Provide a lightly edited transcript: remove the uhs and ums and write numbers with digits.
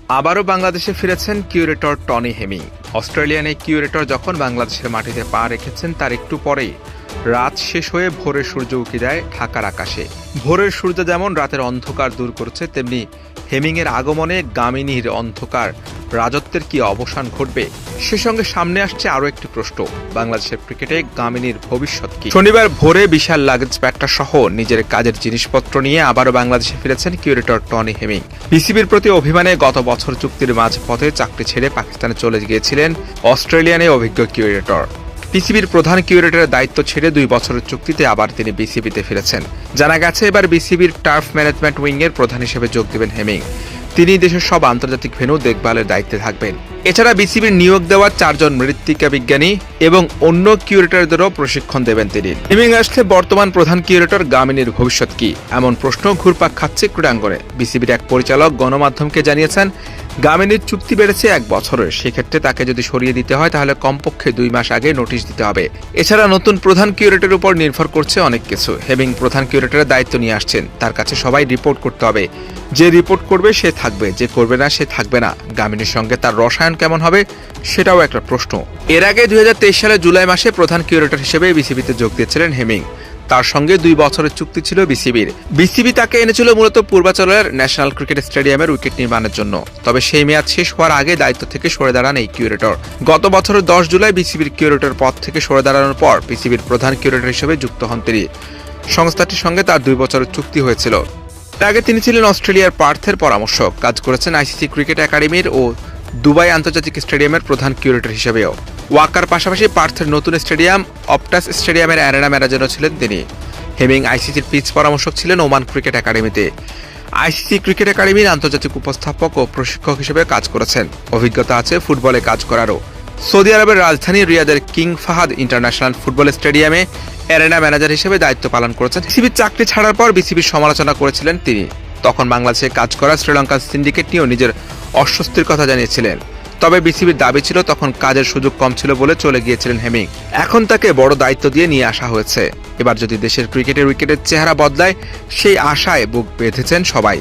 আবারও বাংলাদেশে ফিরেছেন কিউরেটর টনি হেমিং। অস্ট্রেলিয়ান এই কিউরেটর যখন বাংলাদেশের মাটিতে পা রেখেছেন তার একটু পরেই রাত শেষ হয়ে ভোরের সূর্য উঁকি দেয় ঢাকার আকাশে। ভোরের সূর্য যেমন রাতের অন্ধকার দূর করছে, তেমনি হেমিংয়ের আগমনে গামিনীর অন্ধকার রাজত্বের কি অবসান ঘটবে, সে সঙ্গে সামনে আসছে আরও একটি প্রশ্ন, বাংলাদেশের ক্রিকেটে গামিনীর ভবিষ্যৎ কি। শনিবার ভোরে বিশাল লাগেজ ব্যাগটা সহ নিজের কাজের জিনিসপত্র নিয়ে আবারও বাংলাদেশে ফিরেছেন কিউরেটর টনি হেমিং। বিসিবির প্রতি অভিমানে গত বছর চুক্তির মাঝপথে চাকরি ছেড়ে পাকিস্তানে চলে গিয়েছিলেন অস্ট্রেলিয়ানে অভিজ্ঞ কিউরেটর। বিসিবির প্রধান কিউরেটরের দায়িত্ব ছেড়ে 2 বছরের চুক্তিতে আবার তিনি বিসিবিতে ফিরেছেন। জানা গেছে এবার বিসিবির টার্ফ ম্যানেজমেন্ট উইংয়ের প্রধান হিসেবে যোগ দেবেন হেমিং। তিনি দেশের সব আন্তর্জাতিক ভেন্যু দেখভালের দায়িত্বে থাকবেন। এছাড়া বিসিবির নিয়োগ দেওয়া 4 জন মৃত্তিকা বিজ্ঞানী এবং অন্য কিউরেটরদেরও প্রশিক্ষণ দেবেন তিনি। হেমিং আসলে বর্তমান প্রধান কিউরেটর গামিনীর ভবিষ্যৎ কি, এমন প্রশ্ন ঘুরপাক খাচ্ছে ক্রীড়াঙ্গনে। বিসিবির এক পরিচালক গণমাধ্যমকে জানিয়েছেন, গামিনীর চুক্তি বেড়েছে 1 বছরের, সেক্ষেত্রে তাকে যদি সরিয়ে দিতে হয় তাহলে কমপক্ষে 2 মাস আগে নোটিশ দিতে হবে। এছাড়া নতুন প্রধান কিউরেটরের উপর নির্ভর করছে অনেক কিছু। হেমিং প্রধান কিউরেটরের দায়িত্ব নিয়ে আসছেন, তার কাছে সবাই রিপোর্ট করতে হবে। যে রিপোর্ট করবে সে থাকবে, যে করবে না সে থাকবে না। গামিনীর সঙ্গে তার রসায়ন কেমন হবে সেটাও একটা প্রশ্ন। এর আগে 2023 সালে জুলাই মাসে প্রধান কিউরেটর হিসেবে বিসিবিতে যোগ দিয়েছিলেন হেমিং। তার সঙ্গে 2 বছরের চুক্তি ছিল বিসিবির। বিসিবি তাকে এনেছিল মূলত পূর্বাঞ্চলের ন্যাশনাল ক্রিকেট স্টেডিয়ামের উইকেট নির্মাণের জন্য। তবে সেই মেয়াদ শেষ হওয়ার আগে দায়িত্ব থেকে সরে দাঁড়ান এই কিউরেটর। গত বছরের 10 জুলাই বিসিবির কিউরেটর পদ থেকে সরে দাঁড়ানোর পর বিসিবির প্রধান কিউরেটর হিসেবে যুক্ত হন তিনি। সংস্থাটির সঙ্গে তার 2 বছরের চুক্তি হয়েছিল। এর আগে তিনি ছিলেন অস্ট্রেলিয়ার পার্থের পরামর্শক, কাজ করেছেন আইসিসি ক্রিকেট একাডেমির ও দুবাই আন্তর্জাতিক স্টেডিয়ামের প্রধান কিউরেটর হিসেবেও। ওয়াকার পাশাপাশি পার্থের নতুন স্টেডিয়াম অপটাস স্টেডিয়ামের অ্যারেনা ম্যানেজারও ছিলেন তিনি। হেমিং আইসিসির পিচ পরামর্শক ছিলেন ওমান ক্রিকেট একাডেমিতে। আইসিসি ক্রিকেট একাডেমির আন্তর্জাতিক উপস্থাপক ও প্রশিক্ষক হিসেবে কাজ করেছেন। অভিজ্ঞতা আছে ফুটবলে কাজ করারও। সৌদি আরবের রাজধানী রিয়াদের কিং ফাহাদ ইন্টারন্যাশনাল ফুটবল স্টেডিয়ামে অ্যারেনা ম্যানেজার হিসেবে দায়িত্ব পালন করেছেন। বিসিবির চাকরি ছাড়ার পর বিসিবির সমালোচনা করেছিলেন তিনি। তখন বাংলাদেশে কাজ করা শ্রীলঙ্কার সিন্ডিকেট নিয়েও নিজের অস্বস্তির কথা জানিয়েছিলেন। তবে বিসিবির দাবি ছিল তখন কাজের সুযোগ কম ছিল বলে চলে গিয়েছিলেন হেমিং। এখন তাকে বড় দায়িত্ব দিয়ে নিয়ে আসা হয়েছে। এবার যদি দেশের ক্রিকেটের উইকেটের চেহারা বদলায়, সেই আশায় বুক বেঁধেছেন সবাই।